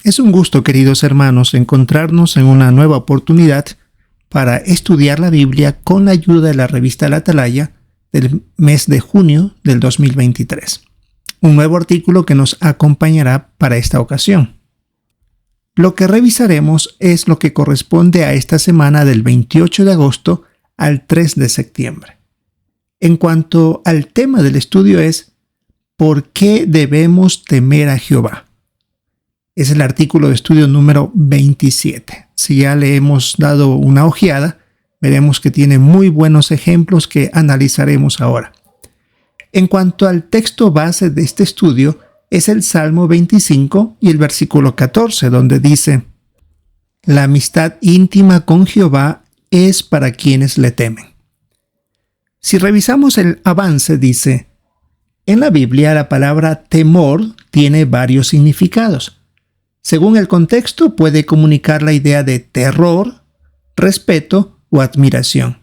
Es un gusto, queridos hermanos, encontrarnos en una nueva oportunidad para estudiar la Biblia con la ayuda de la revista La Atalaya del mes de junio del 2023. Un nuevo artículo que nos acompañará para esta ocasión. Lo que revisaremos es lo que corresponde a esta semana del 28 de agosto al 3 de septiembre. En cuanto al tema del estudio es ¿por qué debemos temer a Jehová? Es el artículo de estudio número 27. Si ya le hemos dado una ojeada, veremos que tiene muy buenos ejemplos que analizaremos ahora. En cuanto al texto base de este estudio, es el Salmo 25 y el versículo 14, donde dice: la amistad íntima con Jehová es para quienes le temen. Si revisamos el avance, dice: en la Biblia la palabra temor tiene varios significados. Según el contexto, puede comunicar la idea de terror, respeto o admiración.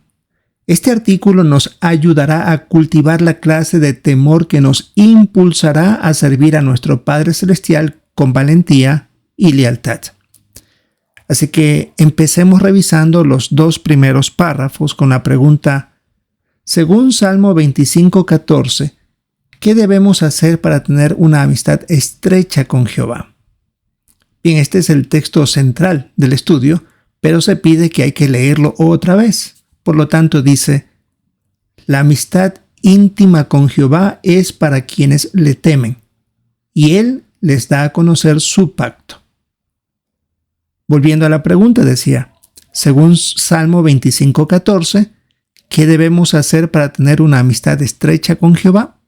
Este artículo nos ayudará a cultivar la clase de temor que nos impulsará a servir a nuestro Padre Celestial con valentía y lealtad. Así que empecemos revisando los dos primeros párrafos con la pregunta: según Salmo 25:14, ¿qué debemos hacer para tener una amistad estrecha con Jehová? Bien, este es el texto central del estudio, pero se pide que hay que leerlo otra vez. Por lo tanto, dice: la amistad íntima con Jehová es para quienes le temen, y Él les da a conocer su pacto. Volviendo a la pregunta, decía, según Salmo 25:14, ¿qué debemos hacer para tener una amistad estrecha con Jehová?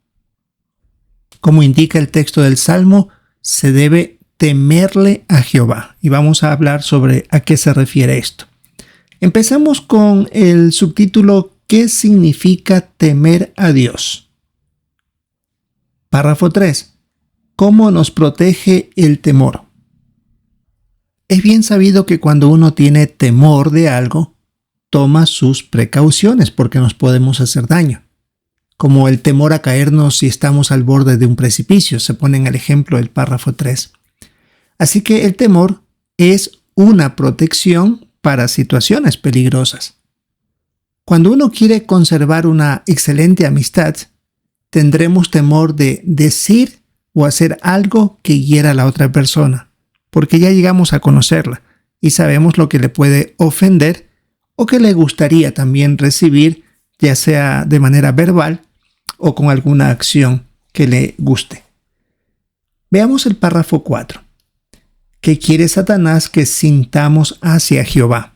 Como indica el texto del Salmo, se debe temerle a Jehová. Y vamos a hablar sobre a qué se refiere esto. Empezamos con el subtítulo ¿qué significa temer a Dios? Párrafo 3. ¿Cómo nos protege el temor? Es bien sabido que cuando uno tiene temor de algo, toma sus precauciones porque nos podemos hacer daño. Como el temor a caernos si estamos al borde de un precipicio, se pone en el ejemplo del párrafo 3. Así que el temor es una protección para situaciones peligrosas. Cuando uno quiere conservar una excelente amistad, tendremos temor de decir o hacer algo que hiera a la otra persona, porque ya llegamos a conocerla y sabemos lo que le puede ofender o que le gustaría también recibir, ya sea de manera verbal o con alguna acción que le guste. Veamos el párrafo 4. ¿Qué quiere Satanás que sintamos hacia Jehová?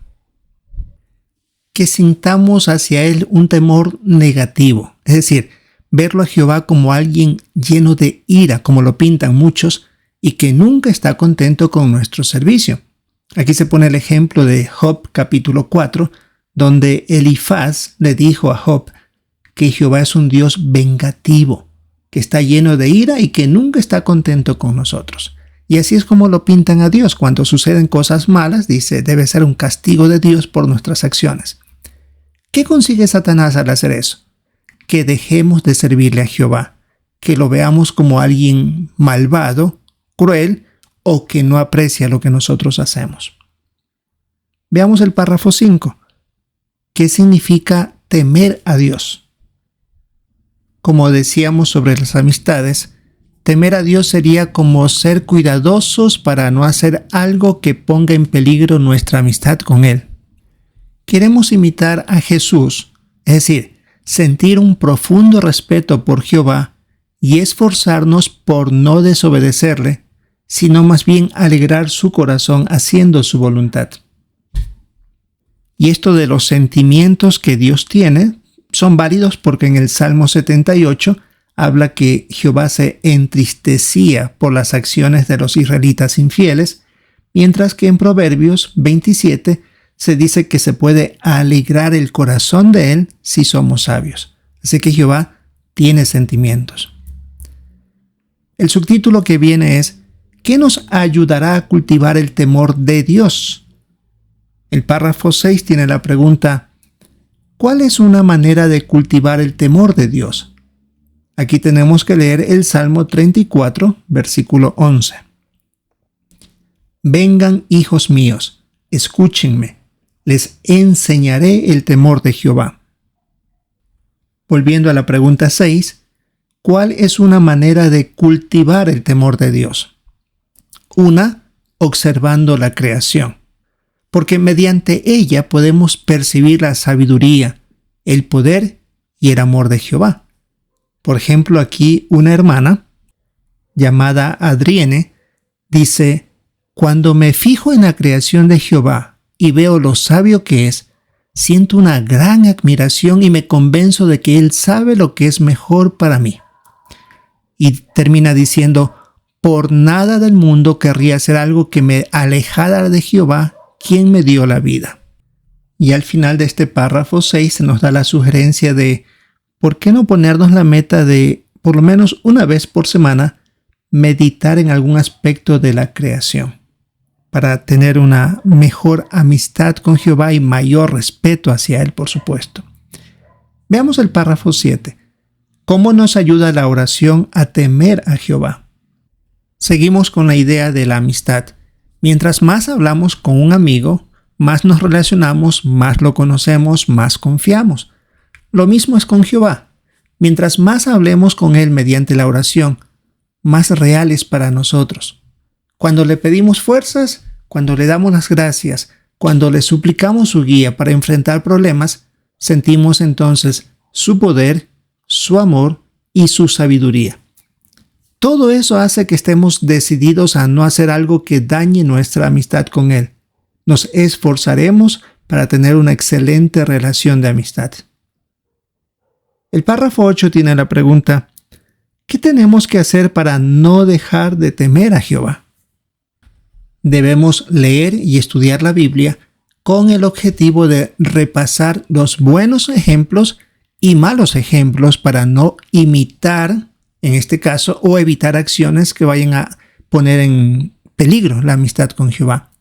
Que sintamos hacia Él un temor negativo, es decir, verlo a Jehová como alguien lleno de ira, como lo pintan muchos, y que nunca está contento con nuestro servicio. Aquí se pone el ejemplo de Job capítulo 4, donde Elifaz le dijo a Job que Jehová es un Dios vengativo, que está lleno de ira y que nunca está contento con nosotros. Y así es como lo pintan a Dios. Cuando suceden cosas malas, dice, debe ser un castigo de Dios por nuestras acciones. ¿Qué consigue Satanás al hacer eso? Que dejemos de servirle a Jehová, que lo veamos como alguien malvado, cruel o que no aprecia lo que nosotros hacemos. Veamos el párrafo 5. ¿Qué significa temer a Dios? Como decíamos sobre las amistades, temer a Dios sería como ser cuidadosos para no hacer algo que ponga en peligro nuestra amistad con Él. Queremos imitar a Jesús, es decir, sentir un profundo respeto por Jehová y esforzarnos por no desobedecerle, sino más bien alegrar su corazón haciendo su voluntad. Y esto de los sentimientos que Dios tiene son válidos porque en el Salmo 78 habla que Jehová se entristecía por las acciones de los israelitas infieles, mientras que en Proverbios 27 se dice que se puede alegrar el corazón de él si somos sabios. Así que Jehová tiene sentimientos. El subtítulo que viene es ¿qué nos ayudará a cultivar el temor de Dios? El párrafo 6 tiene la pregunta ¿cuál es una manera de cultivar el temor de Dios? Aquí tenemos que leer el Salmo 34, versículo 11. Vengan, hijos míos, escúchenme, les enseñaré el temor de Jehová. Volviendo a la pregunta 6, ¿cuál es una manera de cultivar el temor de Dios? Una, observando la creación, porque mediante ella podemos percibir la sabiduría, el poder y el amor de Jehová. Por ejemplo, aquí una hermana llamada Adrienne dice: cuando me fijo en la creación de Jehová y veo lo sabio que es, siento una gran admiración y me convenzo de que Él sabe lo que es mejor para mí. Y termina diciendo: por nada del mundo querría hacer algo que me alejara de Jehová, quien me dio la vida. Y al final de este párrafo 6 se nos da la sugerencia de ¿por qué no ponernos la meta de, por lo menos una vez por semana, meditar en algún aspecto de la creación, para tener una mejor amistad con Jehová y mayor respeto hacia Él, por supuesto? Veamos el párrafo 7. ¿Cómo nos ayuda la oración a temer a Jehová? Seguimos con la idea de la amistad. Mientras más hablamos con un amigo, más nos relacionamos, más lo conocemos, más confiamos. Lo mismo es con Jehová. Mientras más hablemos con Él mediante la oración, más real es para nosotros. Cuando le pedimos fuerzas, cuando le damos las gracias, cuando le suplicamos su guía para enfrentar problemas, sentimos entonces su poder, su amor y su sabiduría. Todo eso hace que estemos decididos a no hacer algo que dañe nuestra amistad con Él. Nos esforzaremos para tener una excelente relación de amistad. El párrafo 8 tiene la pregunta: ¿qué tenemos que hacer para no dejar de temer a Jehová? Debemos leer y estudiar la Biblia con el objetivo de repasar los buenos ejemplos y malos ejemplos para no imitar, en este caso, o evitar acciones que vayan a poner en peligro la amistad con Jehová.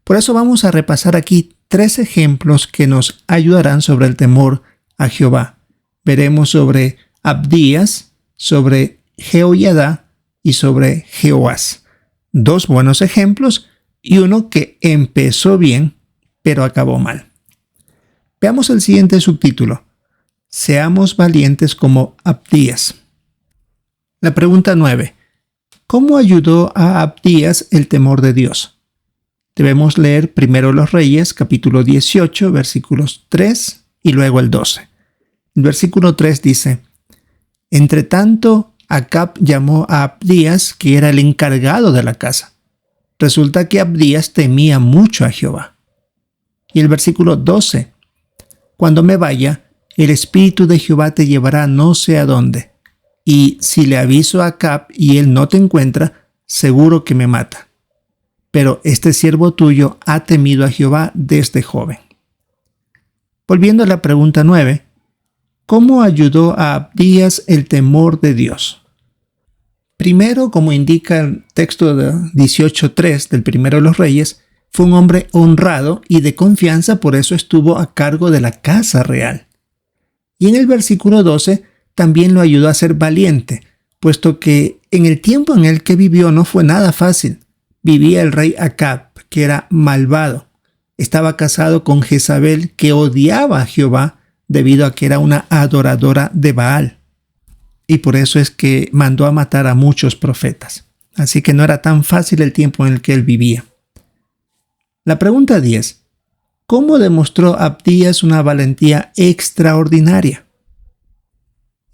Por eso vamos a repasar aquí 3 ejemplos que nos ayudarán sobre el temor a Jehová. Veremos sobre Abdías, sobre Jehoiada y sobre Jehoás. 2 buenos ejemplos y uno que empezó bien, pero acabó mal. Veamos el siguiente subtítulo: Seamos valientes como Abdías. La pregunta 9. ¿Cómo ayudó a Abdías el temor de Dios? Debemos leer primero los Reyes, capítulo 18, versículos 3 y luego el 12. El versículo 3 dice: Entre tanto, Acab llamó a Abdías, que era el encargado de la casa. Resulta que Abdías temía mucho a Jehová. Y el versículo 12: Cuando me vaya, el espíritu de Jehová te llevará no sé a dónde. Y si le aviso a Acab y él no te encuentra, seguro que me mata. Pero este siervo tuyo ha temido a Jehová desde joven. Volviendo a la pregunta 9, ¿cómo ayudó a Abdías el temor de Dios? Primero, como indica el texto de 18:3 del primero de los Reyes, fue un hombre honrado y de confianza, por eso estuvo a cargo de la casa real. Y en el versículo 12, también lo ayudó a ser valiente, puesto que en el tiempo en el que vivió no fue nada fácil. Vivía el rey Acab, que era malvado. Estaba casado con Jezabel, que odiaba a Jehová debido a que era una adoradora de Baal. Y por eso es que mandó a matar a muchos profetas. Así que no era tan fácil el tiempo en el que él vivía. La pregunta 10. ¿Cómo demostró Abdías una valentía extraordinaria?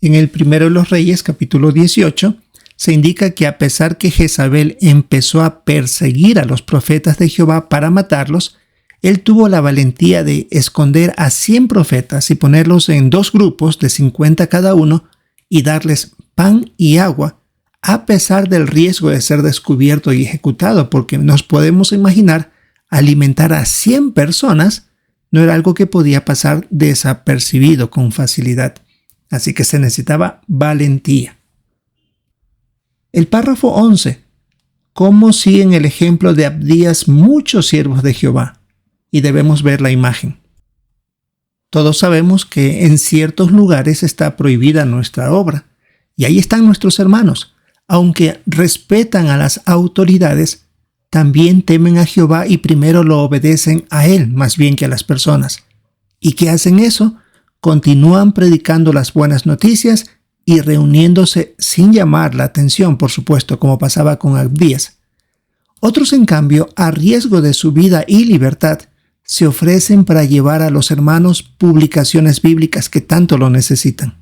En el primero de los Reyes, capítulo 18, se indica que a pesar que Jezabel empezó a perseguir a los profetas de Jehová para matarlos, él tuvo la valentía de esconder a 100 profetas y ponerlos en 2 grupos de 50 cada uno y darles pan y agua, a pesar del riesgo de ser descubierto y ejecutado, porque nos podemos imaginar, alimentar a 100 personas no era algo que podía pasar desapercibido con facilidad. Así que se necesitaba valentía. El párrafo 11. ¿Cómo siguen el ejemplo de Abdías muchos siervos de Jehová? Y debemos ver la imagen. Todos sabemos que en ciertos lugares está prohibida nuestra obra. Y ahí están nuestros hermanos. Aunque respetan a las autoridades, también temen a Jehová y primero lo obedecen a Él más bien que a las personas. ¿Y qué hacen eso? Continúan predicando las buenas noticias y reuniéndose sin llamar la atención, por supuesto, como pasaba con Abdías. Otros, en cambio, a riesgo de su vida y libertad, se ofrecen para llevar a los hermanos publicaciones bíblicas que tanto lo necesitan.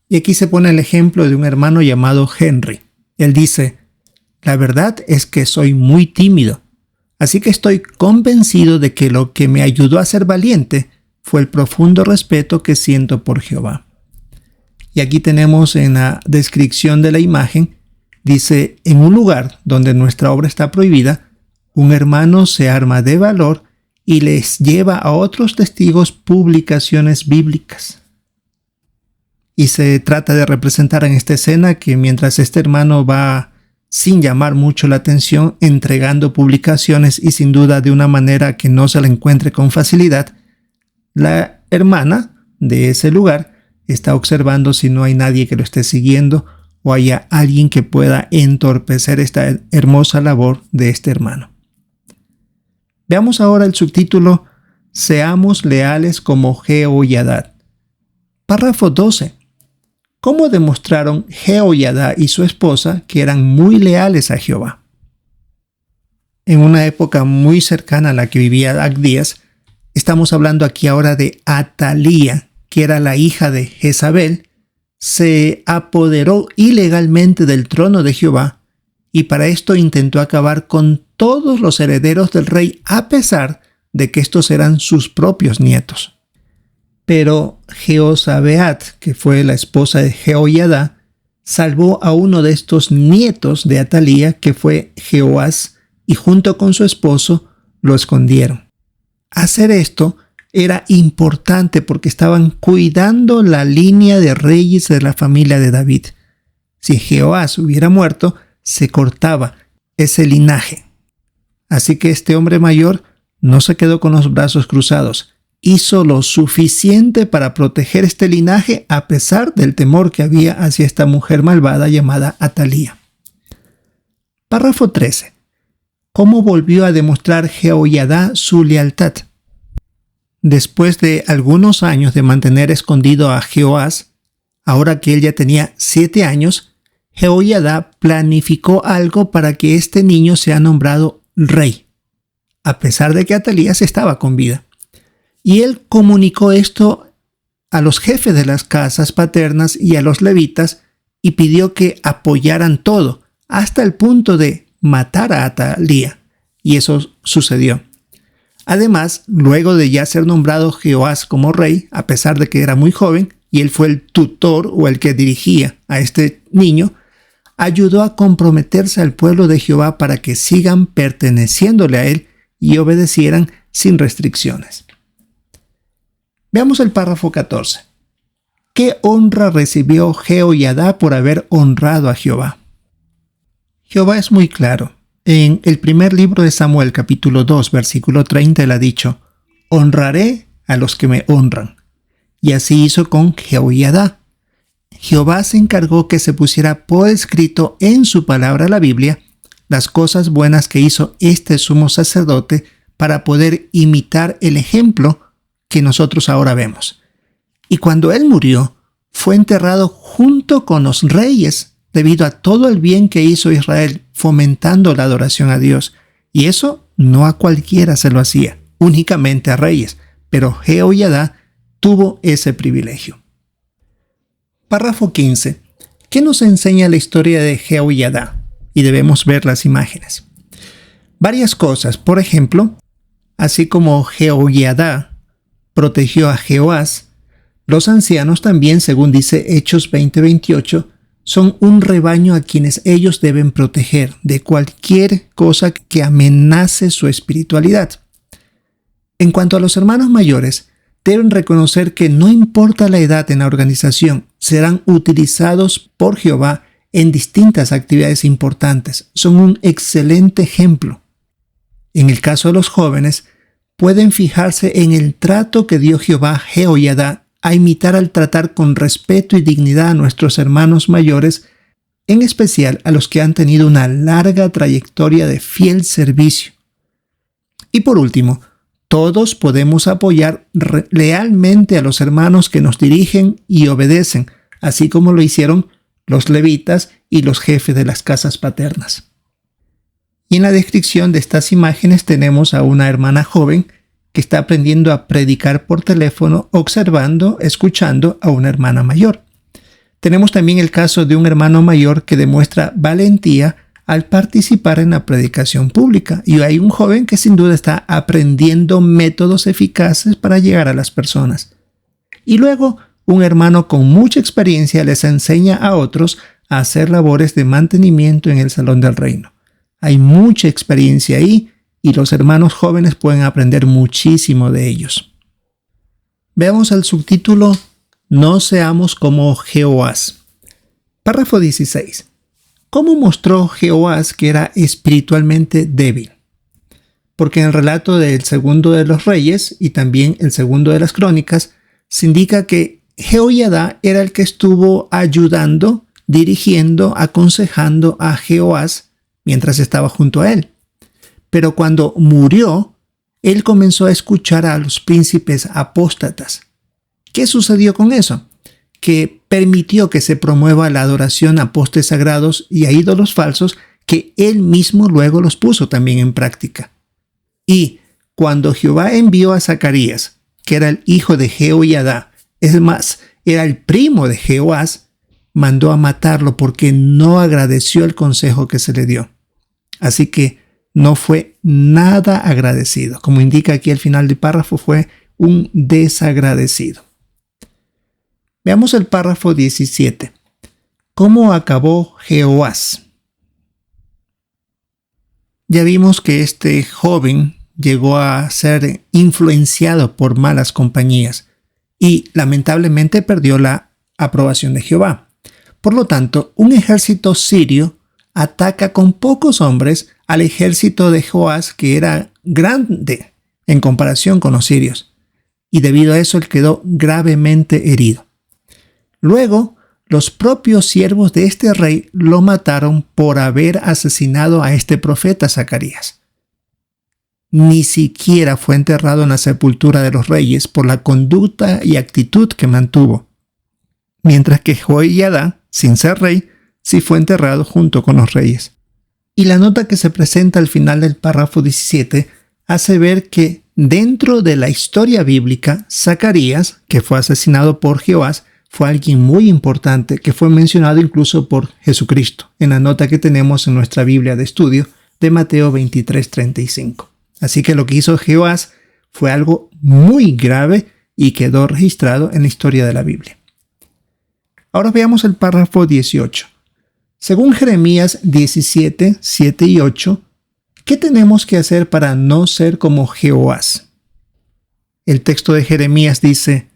Y aquí se pone el ejemplo de un hermano llamado Henry. Él dice: la verdad es que soy muy tímido, así que estoy convencido de que lo que me ayudó a ser valiente fue el profundo respeto que siento por Jehová. Y aquí tenemos en la descripción de la imagen, dice: en un lugar donde nuestra obra está prohibida, un hermano se arma de valor y les lleva a otros testigos publicaciones bíblicas. Y se trata de representar en esta escena que mientras este hermano va sin llamar mucho la atención, entregando publicaciones y sin duda de una manera que no se la encuentre con facilidad, la hermana de ese lugar está observando si no hay nadie que lo esté siguiendo o haya alguien que pueda entorpecer esta hermosa labor de este hermano. Veamos ahora el subtítulo: Seamos leales como Jehoiada. Párrafo 12. ¿Cómo demostraron Jehoiada y su esposa que eran muy leales a Jehová? En una época muy cercana a la que vivía Abdías, estamos hablando aquí ahora de Atalía, que era la hija de Jezabel, se apoderó ilegalmente del trono de Jehová y para esto intentó acabar con todos los herederos del rey, a pesar de que estos eran sus propios nietos. Pero Jehosabeat, que fue la esposa de Jehoiada, salvó a uno de estos nietos de Atalía, que fue Jehoás, y junto con su esposo lo escondieron. Hacer esto era importante porque estaban cuidando la línea de reyes de la familia de David. Si Jehoás hubiera muerto, se cortaba ese linaje. Así que este hombre mayor no se quedó con los brazos cruzados. Hizo lo suficiente para proteger este linaje a pesar del temor que había hacia esta mujer malvada llamada Atalía. Párrafo 13. ¿Cómo volvió a demostrar Jehoiada su lealtad? Después de algunos años de mantener escondido a Jehoás, ahora que él ya tenía 7 años, Jehoiada planificó algo para que este niño sea nombrado rey, a pesar de que Atalías estaba con vida. Y él comunicó esto a los jefes de las casas paternas y a los levitas y pidió que apoyaran todo, hasta el punto de matar a Atalía. Y eso sucedió. Además, luego de ya ser nombrado Jehoás como rey, a pesar de que era muy joven, y él fue el tutor o el que dirigía a este niño, ayudó a comprometerse al pueblo de Jehová para que sigan perteneciéndole a él y obedecieran sin restricciones. Veamos el párrafo 14. ¿Qué honra recibió Jehoiada por haber honrado a Jehová? Jehová es muy claro. En el primer libro de Samuel, capítulo 2, versículo 30, él ha dicho: honraré a los que me honran. Y así hizo con Jehoiada. Jehová se encargó que se pusiera por escrito en su palabra, la Biblia, las cosas buenas que hizo este sumo sacerdote para poder imitar el ejemplo que nosotros ahora vemos. Y cuando él murió, fue enterrado junto con los reyes debido a todo el bien que hizo Israel fomentando la adoración a Dios. Y eso no a cualquiera se lo hacía, únicamente a reyes, pero Jehoiada tuvo ese privilegio. Párrafo 15. ¿Qué nos enseña la historia de Jehoiada? Y debemos ver las imágenes. Varias cosas. Por ejemplo, así como Jehoiada protegió a Jehoás, los ancianos también, según dice Hechos 20:28, son un rebaño a quienes ellos deben proteger de cualquier cosa que amenace su espiritualidad. En cuanto a los hermanos mayores, deben reconocer que no importa la edad en la organización, serán utilizados por Jehová en distintas actividades importantes. Son un excelente ejemplo. En el caso de los jóvenes, pueden fijarse en el trato que dio Jehová a Jehoiada a imitar al tratar con respeto y dignidad a nuestros hermanos mayores, en especial a los que han tenido una larga trayectoria de fiel servicio. Y por último, todos podemos apoyar lealmente a los hermanos que nos dirigen y obedecen, así como lo hicieron los levitas y los jefes de las casas paternas. Y en la descripción de estas imágenes tenemos a una hermana joven que está aprendiendo a predicar por teléfono, observando, escuchando a una hermana mayor. Tenemos también el caso de un hermano mayor que demuestra valentía al participar en la predicación pública. Y hay un joven que sin duda está aprendiendo métodos eficaces para llegar a las personas. Y luego, un hermano con mucha experiencia les enseña a otros a hacer labores de mantenimiento en el salón del reino. Hay mucha experiencia ahí y los hermanos jóvenes pueden aprender muchísimo de ellos. Veamos el subtítulo: No seamos como Jehoás. Párrafo 16. ¿Cómo mostró Jehoás que era espiritualmente débil? Porque en el relato del segundo de los reyes y también el segundo de las crónicas se indica que Jehoiada era el que estuvo ayudando, dirigiendo, aconsejando a Jehoás mientras estaba junto a él. Pero cuando murió, él comenzó a escuchar a los príncipes apóstatas. ¿Qué sucedió con eso? Que permitió que se promueva la adoración a postes sagrados y a ídolos falsos que él mismo luego los puso también en práctica. Y cuando Jehová envió a Zacarías, que era el hijo de Jehoiada, es más, era el primo de Jehoás, mandó a matarlo porque no agradeció el consejo que se le dio. Así que no fue nada agradecido. Como indica aquí el final del párrafo, fue un desagradecido. Veamos el párrafo 17. ¿Cómo acabó Jehoás? Ya vimos que este joven llegó a ser influenciado por malas compañías y lamentablemente perdió la aprobación de Jehová. Por lo tanto, un ejército sirio ataca con pocos hombres al ejército de Jehoás, que era grande en comparación con los sirios, y debido a eso él quedó gravemente herido. Luego, los propios siervos de este rey lo mataron por haber asesinado a este profeta Zacarías. Ni siquiera fue enterrado en la sepultura de los reyes por la conducta y actitud que mantuvo, mientras que Jehoiada, sin ser rey, sí fue enterrado junto con los reyes. Y la nota que se presenta al final del párrafo 17 hace ver que dentro de la historia bíblica, Zacarías, que fue asesinado por Jehoás, fue alguien muy importante que fue mencionado incluso por Jesucristo en la nota que tenemos en nuestra Biblia de estudio de Mateo 23:35. Así que lo que hizo Jehoás fue algo muy grave y quedó registrado en la historia de la Biblia. Ahora veamos el párrafo 18. Según Jeremías 17, 7 y 8, ¿qué tenemos que hacer para no ser como Jehoás? El texto de Jeremías dice: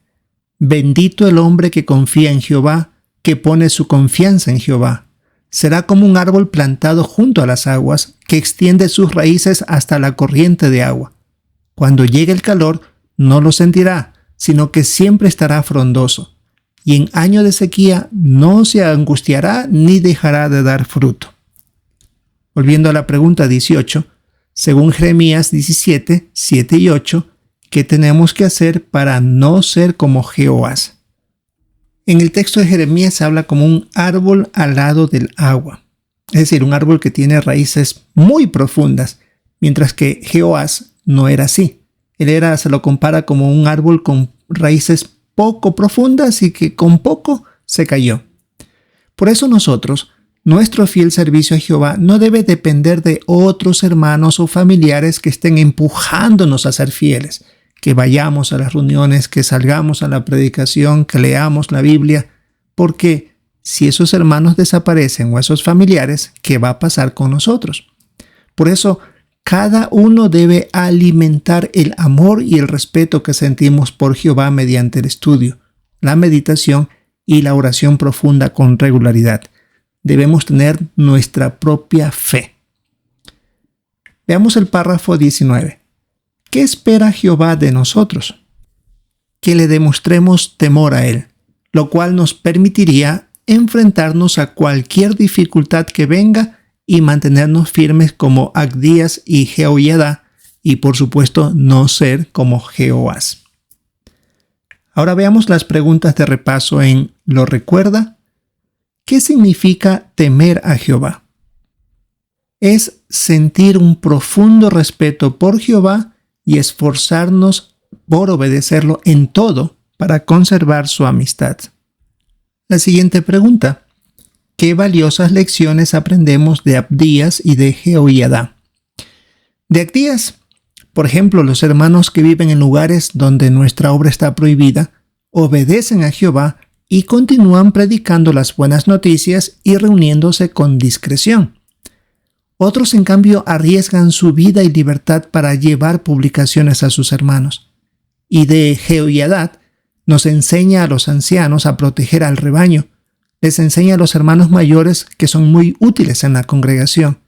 Bendito el hombre que confía en Jehová, que pone su confianza en Jehová. Será como un árbol plantado junto a las aguas, que extiende sus raíces hasta la corriente de agua. Cuando llegue el calor, no lo sentirá, sino que siempre estará frondoso. Y en año de sequía no se angustiará ni dejará de dar fruto. Volviendo a la pregunta 18, según Jeremías 17, 7 y 8, ¿qué tenemos que hacer para no ser como Jehoás? En el texto de Jeremías se habla como un árbol al lado del agua, es decir, un árbol que tiene raíces muy profundas, mientras que Jehoás no era así. Se lo compara como un árbol con raíces poco profundas y que con poco se cayó. Por eso nuestro fiel servicio a Jehová no debe depender de otros hermanos o familiares que estén empujándonos a ser fieles, que vayamos a las reuniones, que salgamos a la predicación, que leamos la Biblia, porque si esos hermanos desaparecen o esos familiares, ¿qué va a pasar con nosotros? Por eso, cada uno debe alimentar el amor y el respeto que sentimos por Jehová mediante el estudio, la meditación y la oración profunda con regularidad. Debemos tener nuestra propia fe. Veamos el párrafo 19. ¿Qué espera Jehová de nosotros? Que le demostremos temor a Él, lo cual nos permitiría enfrentarnos a cualquier dificultad que venga y mantenernos firmes como Abdías y Jehoiada, y por supuesto no ser como Jehoás. Ahora veamos las preguntas de repaso en ¿lo recuerda? ¿Qué significa temer a Jehová? Es sentir un profundo respeto por Jehová y esforzarnos por obedecerlo en todo para conservar su amistad. La siguiente pregunta: ¿qué valiosas lecciones aprendemos de Abdías y de Jehoiada? De Abdías, por ejemplo, los hermanos que viven en lugares donde nuestra obra está prohibida, obedecen a Jehová y continúan predicando las buenas noticias y reuniéndose con discreción. Otros, en cambio, arriesgan su vida y libertad para llevar publicaciones a sus hermanos. Y de Jehoiada nos enseña a los ancianos a proteger al rebaño. Les enseña a los hermanos mayores que son muy útiles en la congregación.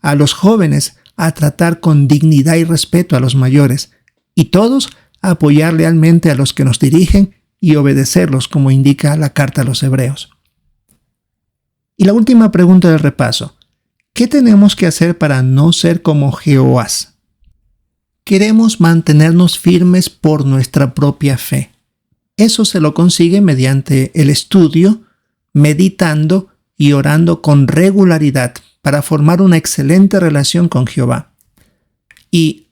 A los jóvenes a tratar con dignidad y respeto a los mayores. Y todos a apoyar lealmente a los que nos dirigen y obedecerlos, como indica la carta a los Hebreos. Y la última pregunta del repaso: ¿qué tenemos que hacer para no ser como Jehoás? Queremos mantenernos firmes por nuestra propia fe. Eso se lo consigue mediante el estudio, meditando y orando con regularidad para formar una excelente relación con Jehová. Y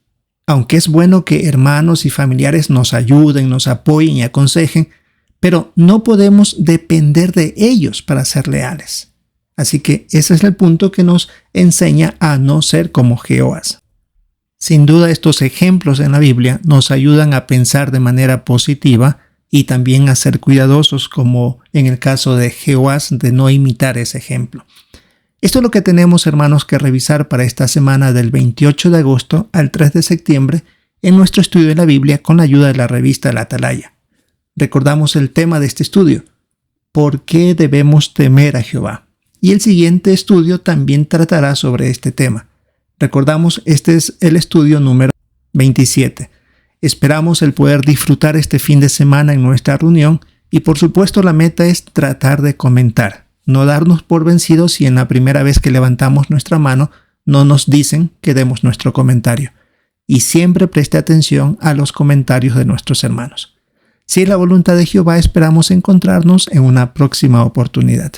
aunque es bueno que hermanos y familiares nos ayuden, nos apoyen y aconsejen, pero no podemos depender de ellos para ser leales. Así que ese es el punto que nos enseña a no ser como Jehoás. Sin duda, estos ejemplos en la Biblia nos ayudan a pensar de manera positiva y también a ser cuidadosos, como en el caso de Jehoás, de no imitar ese ejemplo. Esto es lo que tenemos, hermanos, que revisar para esta semana del 28 de agosto al 3 de septiembre en nuestro estudio de la Biblia con la ayuda de la revista La Atalaya. Recordamos el tema de este estudio: ¿por qué debemos temer a Jehová? Y el siguiente estudio también tratará sobre este tema. Recordamos, este es el estudio número 27. Esperamos el poder disfrutar este fin de semana en nuestra reunión y por supuesto la meta es tratar de comentar. No darnos por vencidos si en la primera vez que levantamos nuestra mano no nos dicen que demos nuestro comentario. Y siempre preste atención a los comentarios de nuestros hermanos. Si es la voluntad de Jehová, esperamos encontrarnos en una próxima oportunidad.